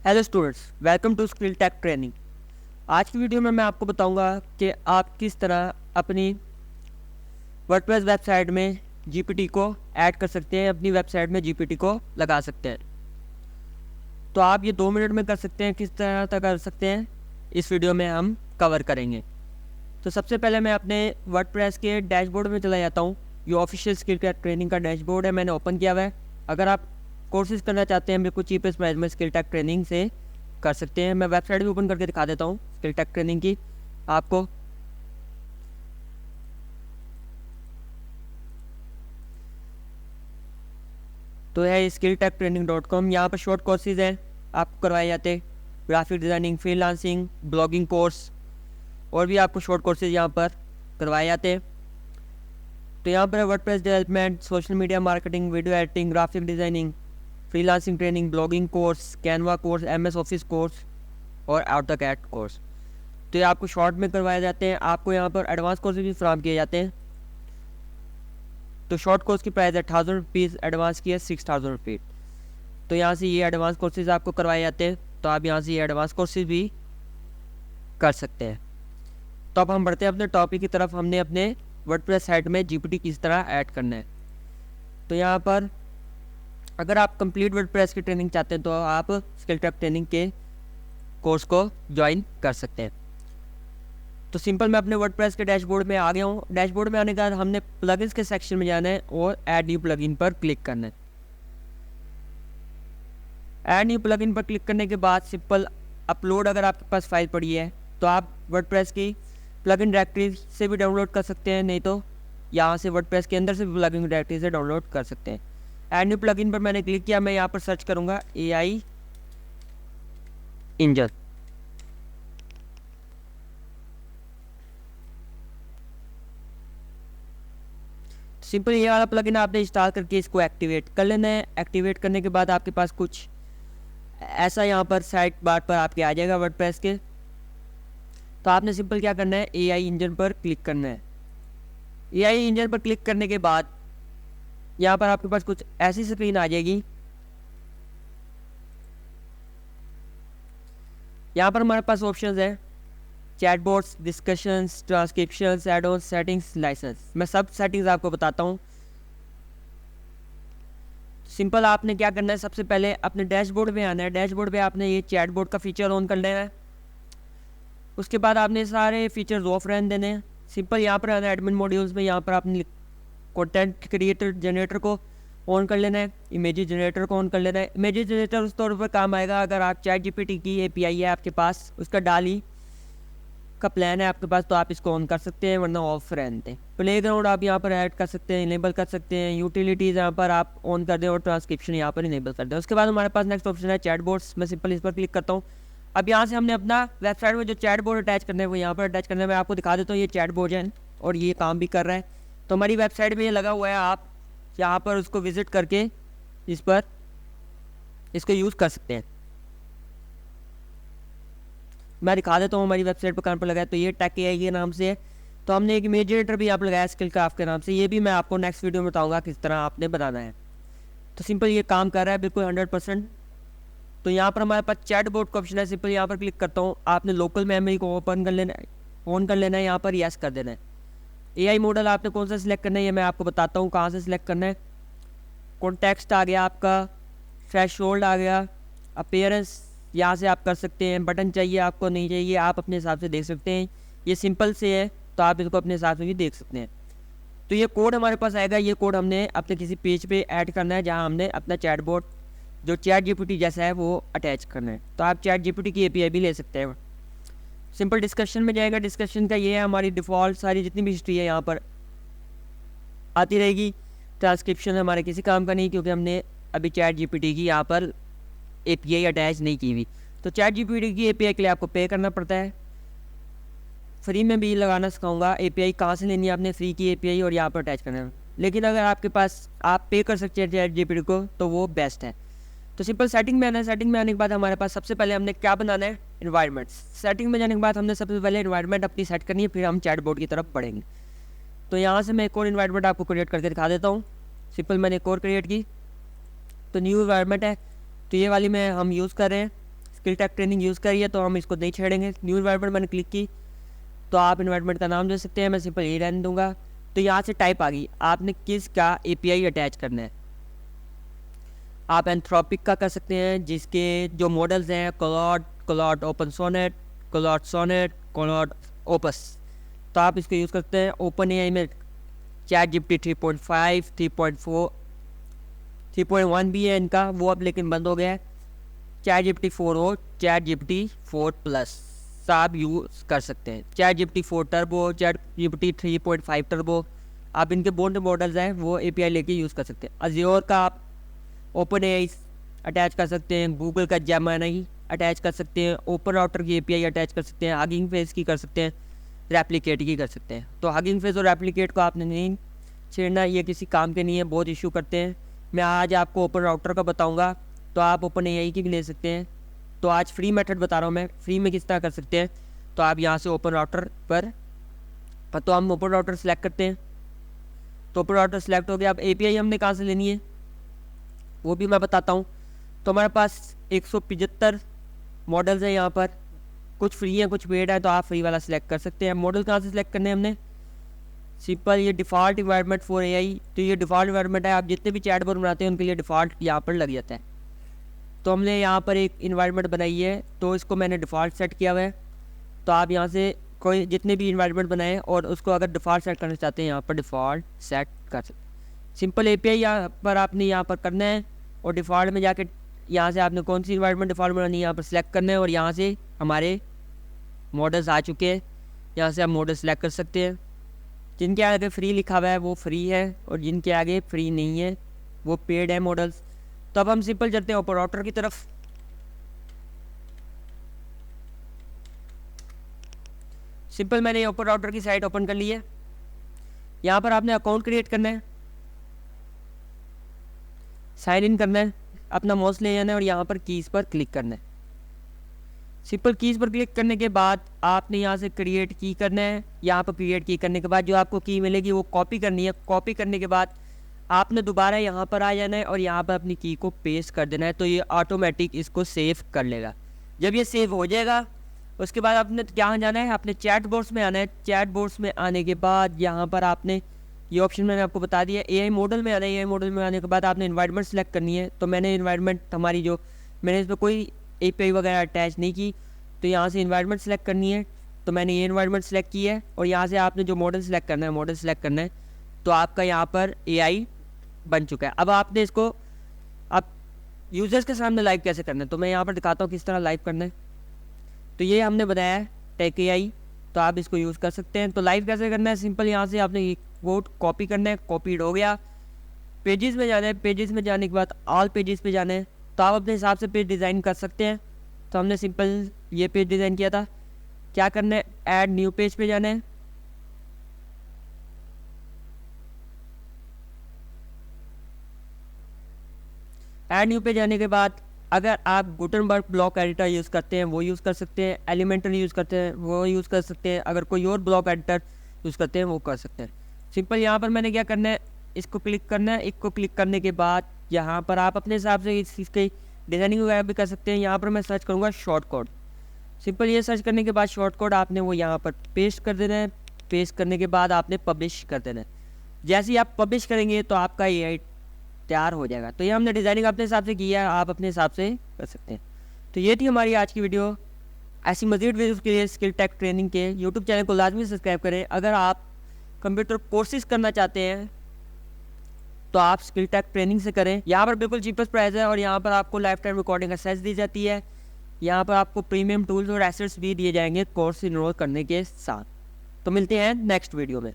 Hello students, welcome to skill tech training. आज की video में मैं आपको बताऊंगा कि आप किस तरह अपनी वर्डप्रेस वेबसाइट में जीपीटी को ऐड कर सकते हैं, अपनी वेबसाइट में जीपीटी को लगा सकते हैं। तो आप ये 2 मिनट में कर सकते हैं। किस तरह तक कर सकते हैं इस वीडियो में हम कवर करेंगे। तो सबसे पहले मैं अपने वर्डप्रेस के डैशबोर्ड में चला जाता हूँ। ये ऑफिशियल स्किल टेक ट्रेनिंग का डैशबोर्ड है, मैंने ओपन किया हुआ है। अगर आप कोर्सेज करना चाहते हैं बिल्कुल चीपेस्ट प्राइस में स्किल टेक ट्रेनिंग से कर सकते हैं। मैं वेबसाइट भी ओपन करके दिखा देता हूँ स्किल टेक ट्रेनिंग की आपको। तो है skilltechtraining.com। यहाँ पर शॉर्ट कोर्सेज हैं आपको करवाए जाते हैं, graphic designing, freelancing, blogging course और भी आपको शॉर्ट कोर्सेज यहाँ पर करवाए जाते हैं। तो यहाँ पर WordPress development, social media marketing, video editing, graphic designing, freelancing training, blogging course, Canva course, MS office course और AutoCAD कोर्स। तो ये आपको शॉर्ट में करवाए जाते हैं। आपको यहाँ पर एडवांस कोर्स भी फ्राहम किए जाते हैं। तो शॉर्ट कोर्स की प्राइस है 1000 रुपीज़, एडवांस की है 6000 रुपीज़। तो यहाँ से ये एडवांस कोर्सेज आपको करवाए जाते हैं। तो आप यहाँ से ये एडवांस कोर्सेज भी कर सकते हैं। तो अब हम बढ़ते हैं अपने टॉपिक की तरफ। हमने अपने वर्डप्रेस साइट में जीपीटी किस तरह ऐड करना है। तो यहाँ पर अगर आप कंप्लीट वर्डप्रेस की ट्रेनिंग चाहते हैं तो आप स्किल टेक ट्रेनिंग के कोर्स को ज्वाइन कर सकते हैं। तो सिंपल मैं अपने वर्डप्रेस के डैशबोर्ड में आ गया हूँ। डैशबोर्ड में आने के बाद हमने प्लगइन्स के सेक्शन में जाना है और ऐड न्यू प्लगइन पर क्लिक करना है। ऐड न्यू प्लगइन पर क्लिक करने के बाद सिंपल अपलोड, अगर आपके पास फाइल पड़ी है तो आप वर्डप्रेस की प्लगइन डायरेक्टरी से भी डाउनलोड कर सकते हैं, नहीं तो यहाँ से वर्डप्रेस के अंदर से भी प्लगइन डायरेक्टरी से डाउनलोड कर सकते हैं। ऐड न्यू प्लगइन पर मैंने क्लिक किया। मैं यहाँ पर सर्च करूँगा AI इंजन। सिंपल ये वाला प्लगइन आपने इंस्टॉल करके इसको एक्टिवेट कर लेना है। एक्टिवेट करने के बाद आपके पास कुछ ऐसा यहाँ पर साइड बार पर आपके आ जाएगा वर्डप्रेस के। तो आपने सिंपल क्या करना है, AI इंजन पर क्लिक करना है। AI इंजन पर क्लिक करने के बाद यहाँ पर आपके पास कुछ ऐसी स्क्रीन आ जाएगी। यहाँ पर हमारे पास ऑप्शंस है chatbots, discussions, transcriptions, add on, settings, licence. मैं सब सेटिंग्स आपको बताता हूँ। सिंपल आपने क्या करना है, सबसे पहले अपने डैशबोर्ड में आना है। डैशबोर्ड पे आपने ये चैटबॉट का फीचर ऑन कर लेना है। उसके बाद आपने सारे फीचर्स ऑफ रहने देने हैं। सिंपल यहाँ पर आना है एडमिन मॉड्यूल्स में। यहाँ पर आपने कंटेंट क्रिएटर जनरेटर को ऑन कर लेना है, इमेजेस जनरेटर को ऑन कर लेना है। इमेजेस जनरेटर उस तौर पर काम आएगा अगर आप चैट जीपीटी की API है आपके पास, उसका डाली का प्लान है आपके पास, तो आप इसको ऑन कर सकते हैं, वरना ऑफ रहने दें। प्लेग्राउंड आप यहाँ पर ऐड कर सकते हैं, इनेबल कर सकते हैं। यूटिलिटीज़ यहाँ पर आप ऑन कर दें और ट्रांसक्रिप्शन यहाँ पर इनेबल कर दें। उसके बाद हमारे पास नेक्स्ट ऑप्शन है चैटबॉट्स। मैं सिंपल इस पर क्लिक करता हूँ। अब यहाँ से हमने अपना वेबसाइट में जो चैटबॉट अटैच करना है वो यहाँ पर अटैच करना है। मैं आपको दिखा देता हूँ, ये चैटबॉट है और ये काम भी कर रहा है। तो हमारी वेबसाइट में ये लगा हुआ है। आप यहाँ पर उसको विजिट करके इस पर इसको यूज़ कर सकते हैं। मैं दिखा देता हूँ हमारी वेबसाइट पर कहाँ पर लगाया। तो ये टेक AI के नाम से है। तो हमने एक इमेज जनरेटर भी आप लगाया स्किल क्राफ्ट के नाम से। ये भी मैं आपको नेक्स्ट वीडियो में बताऊँगा किस तरह आपने बनाना है। तो सिंपल ये काम कर रहा है बिल्कुल 100%। तो यहाँ पर हमारे पास चैटबॉट का ऑप्शन है। सिंपल यहाँ पर क्लिक करता हूँ। आपने लोकल मेमोरी को ओपन कर लेना है, ऑन कर लेना है, यहाँ पर यस कर देना है। AI मॉडल आपने कौन सा सिलेक्ट करना है ये मैं आपको बताता हूँ कहाँ से सिलेक्ट करना है। कॉन्टेक्स्ट आ गया आपका, थ्रेशोल्ड आ गया, अपीयरेंस यहाँ से आप कर सकते हैं। बटन चाहिए आपको, नहीं चाहिए, आप अपने हिसाब से देख सकते हैं। ये सिंपल से है तो आप इसको अपने हिसाब से भी देख सकते हैं। तो ये कोड हमारे पास आएगा। ये कोड हमने अपने किसी पेज पे ऐड करना है जहाँ हमने अपना चैटबॉट जो चैट जीपीटी जैसा है वो अटैच करना है। तो आप चैट जीपीटी की API भी ले सकते हैं। सिंपल डिस्कशन में जाएगा। डिस्कशन का ये है हमारी डिफ़ॉल्ट सारी जितनी भी हिस्ट्री है यहाँ पर आती रहेगी। ट्रांसक्रिप्शन हमारे किसी काम का नहीं, क्योंकि हमने अभी चैट जीपीटी की यहाँ पर API अटैच नहीं की हुई। तो चैट जीपीटी की API के लिए आपको पे करना पड़ता है। फ्री में भी लगाना सिखाऊंगा। API कहाँ से लेनी है आपने, फ्री की API और यहाँ पर अटैच करना है। लेकिन अगर आपके पास आप पे कर सकते हैं चैट जीपीटी को तो वो बेस्ट है। तो सिंपल सेटिंग में आना है। सेटिंग में आने के बाद हमारे पास सबसे पहले हमने क्या बनाना है, इन्वायरमेंट। सेटिंग में जाने के बाद हमने सबसे पहले इन्वायरमेंट अपनी सेट करनी है, फिर हम चैटबॉट की तरफ बढ़ेंगे। तो यहाँ से मैं एक और इन्वायरमेंट आपको क्रिएट करके दिखा देता हूँ। सिंपल मैंने एक और क्रिएट की। तो न्यू इन्वायरमेंट है, तो ये वाली में हम यूज़ कर रहे हैं स्किल टेक ट्रेनिंग यूज़ करिए, तो हम इसको नहीं छेड़ेंगे। न्यू इन्वायरमेंट मैंने क्लिक की, तो आप इन्वायरमेंट का नाम दे सकते हैं, मैं सिंपल यही रहने दूंगा। तो यहाँ से टाइप आ गई, आपने किस का API अटैच करना है। आप एंथ्रोपिक का कर सकते हैं, जिसके जो मॉडल्स हैं Claude open Sonnet, Claude Opus, तो आप इसको यूज़ करते हैं। ओपन AI में ChatGPT 3.5, 3.4, 3.1 भी है इनका, वो अब लेकिन बंद हो गया है। ChatGPT 4 हो, ChatGPT 4+ आप यूज़ कर सकते हैं। ChatGPT 4 टर्बो, ChatGPT 3.5 टर्बो, आप इनके बोल्ड मॉडल्स हैं वो API लेके यूज़ कर सकते हैं। अज़्योर का आप OpenAI अटैच कर सकते हैं, गूगल का Gemini अटैच कर सकते हैं, ओपन राउटर की API अटैच कर सकते हैं, हगिंग फेस की कर सकते हैं, रेप्लिकेट की कर सकते हैं। तो हगिंग फेस और रेप्लिकेट को आपने नहीं छेड़ना, ये किसी काम के नहीं है, बहुत इशू करते हैं। मैं आज आपको ओपन राउटर का बताऊंगा, तो आप OpenAI की भी ले सकते हैं। तो आज फ्री मेथड बता रहा हूँ मैं, फ्री में किस तरह कर सकते हैं। तो आप यहाँ से ओपन राउटर पर तो हम ओपन राउटर सेलेक्ट करते हैं, तो ओपन राउटर सेलेक्ट हो गया। अब API हमने कहाँ से लेनी है वो भी मैं बताता हूँ। तो हमारे पास 175 मॉडल्स हैं यहाँ पर, कुछ फ्री हैं कुछ पेड है, तो आप फ्री वाला सिलेक्ट कर सकते हैं। मॉडल कहाँ से सिलेक्ट करने हैं हमने, सिंपल ये डिफ़ॉल्ट इन्वायरमेंट फॉर AI, तो ये डिफ़ॉल्ट इन्वायरमेंट है। आप जितने भी चैटबॉट बनाते हैं उनके लिए डिफ़ॉल्ट यहाँ पर लग जाता है। तो हमने यहाँ पर एक इन्वायरमेंट बनाई है, तो इसको मैंने डिफ़ॉल्ट सेट किया हुआ है। तो आप यहाँ से कोई जितने भी इन्वायरमेंट बनाएं और उसको अगर डिफ़ॉल्ट सेट करना चाहते हैं यहाँ पर डिफ़ॉल्ट सेट कर सकते हैं। सिंपल API यहाँ पर आपने यहाँ पर करना है, और डिफ़ॉल्ट में जाके यहाँ से आपने कौन सी इन्वायरमेंट डिफ़ॉल्ट बनानी है यहाँ पर सिलेक्ट करना है, और यहाँ से हमारे मॉडल्स आ चुके हैं। यहाँ से आप मॉडल सेलेक्ट कर सकते हैं। जिनके आगे फ्री लिखा हुआ है वो फ्री है, और जिनके आगे फ्री नहीं है वो पेड है मॉडल्स। तो अब हम सिंपल चलते हैं ओपन राउटर की तरफ। सिंपल मैंने ओपन राउटर की साइट ओपन कर ली है। यहाँ पर आपने अकाउंट क्रिएट करना है, साइन इन करना है, अपना माउस ले जाना है और यहाँ पर कीज़ पर क्लिक करना है। सिंपल कीज़ पर क्लिक करने के बाद आपने यहाँ से क्रिएट की करना है। यहाँ पर क्रिएट की करने के बाद जो आपको की मिलेगी वो कॉपी करनी है। कॉपी करने के बाद आपने दोबारा यहाँ पर आ जाना है और यहाँ पर अपनी की को पेस्ट कर देना है, तो ये ऑटोमेटिक इसको सेव कर लेगा। जब ये सेव हो जाएगा उसके बाद आपने क्या जाना है, अपने चैट बॉक्स में आना है। चैट बॉक्स में आने के बाद यहाँ पर आपने ये ऑप्शन मैंने आपको बता दिया, AI मॉडल में आना है। AI मॉडल में आने के बाद आपने इन्वायरमेंट सेलेक्ट करनी है। तो मैंने इन्वायरमेंट हमारी जो मैंने इस पर कोई API वगैरह अटैच नहीं की, तो यहाँ से इन्वायरमेंट सेलेक्ट करनी है। तो मैंने ये इन्वायरमेंट सेलेक्ट की है, और यहाँ से आपने जो मॉडल सेलेक्ट करना है मॉडल सेलेक्ट करना है। तो आपका यहाँ पर AI बन चुका है। अब आपने इसको आप यूज़र्स के सामने लाइव कैसे करना है, तो मैं यहाँ पर दिखाता हूँ किस तरह लाइव करना है। तो ये हमने बताया है टेक AI, तो आप इसको यूज़ कर सकते हैं। तो लाइव कैसे करना है, सिंपल यहाँ से आपने ये कोड कॉपी करना है, कॉपीड हो गया। पेजेस में जाना है, पेजेस में जाने के बाद ऑल पेजेस पे जाना है। तो आप अपने हिसाब से पेज डिज़ाइन कर सकते हैं। तो हमने सिंपल ये पेज डिज़ाइन किया था। क्या करना है, ऐड न्यू पेज पे जाना है। ऐड न्यू पे जाने के बाद अगर आप गुटनबर्ग ब्लॉक एडिटर यूज़ करते हैं वो यूज़ कर सकते हैं, एलिमेंटर यूज़ करते हैं वो यूज़ कर सकते हैं, अगर कोई और ब्लॉक एडिटर यूज़ करते हैं वो कर सकते हैं। सिंपल यहाँ पर मैंने क्या करना है, इसको क्लिक करना है। इसको क्लिक करने के बाद यहाँ पर आप अपने हिसाब से इस चीज़ की डिज़ाइनिंग वगैरह भी कर सकते हैं। यहाँ पर मैं सर्च करूँगा शॉर्ट कोड। सिंपल ये सर्च करने के बाद शॉर्ट कोड आपने वो यहाँ पर पेस्ट कर देना है। पेस्ट करने के बाद आपने पब्लिश कर देना है। जैसे ही आप पब्लिश करेंगे तो आपका AI तैयार हो जाएगा। तो ये हमने डिज़ाइनिंग अपने हिसाब से किया है, आप अपने हिसाब से कर सकते हैं। तो ये थी हमारी आज की वीडियो। ऐसी मज़ीद वीडियोज़ के लिए स्किल टेक ट्रेनिंग के यूट्यूब चैनल को लाजमी सब्सक्राइब करें। अगर आप कंप्यूटर कोर्सेज करना चाहते हैं तो आप स्किल टेक ट्रेनिंग से करें। यहाँ पर बिल्कुल चीपेस्ट प्राइस है, और यहाँ पर आपको लाइफ टाइम रिकॉर्डिंग एक्सेस दी जाती है। यहाँ पर आपको प्रीमियम टूल्स और एसेट्स भी दिए जाएंगे कोर्स इनरोल करने के साथ। तो मिलते हैं नेक्स्ट वीडियो में।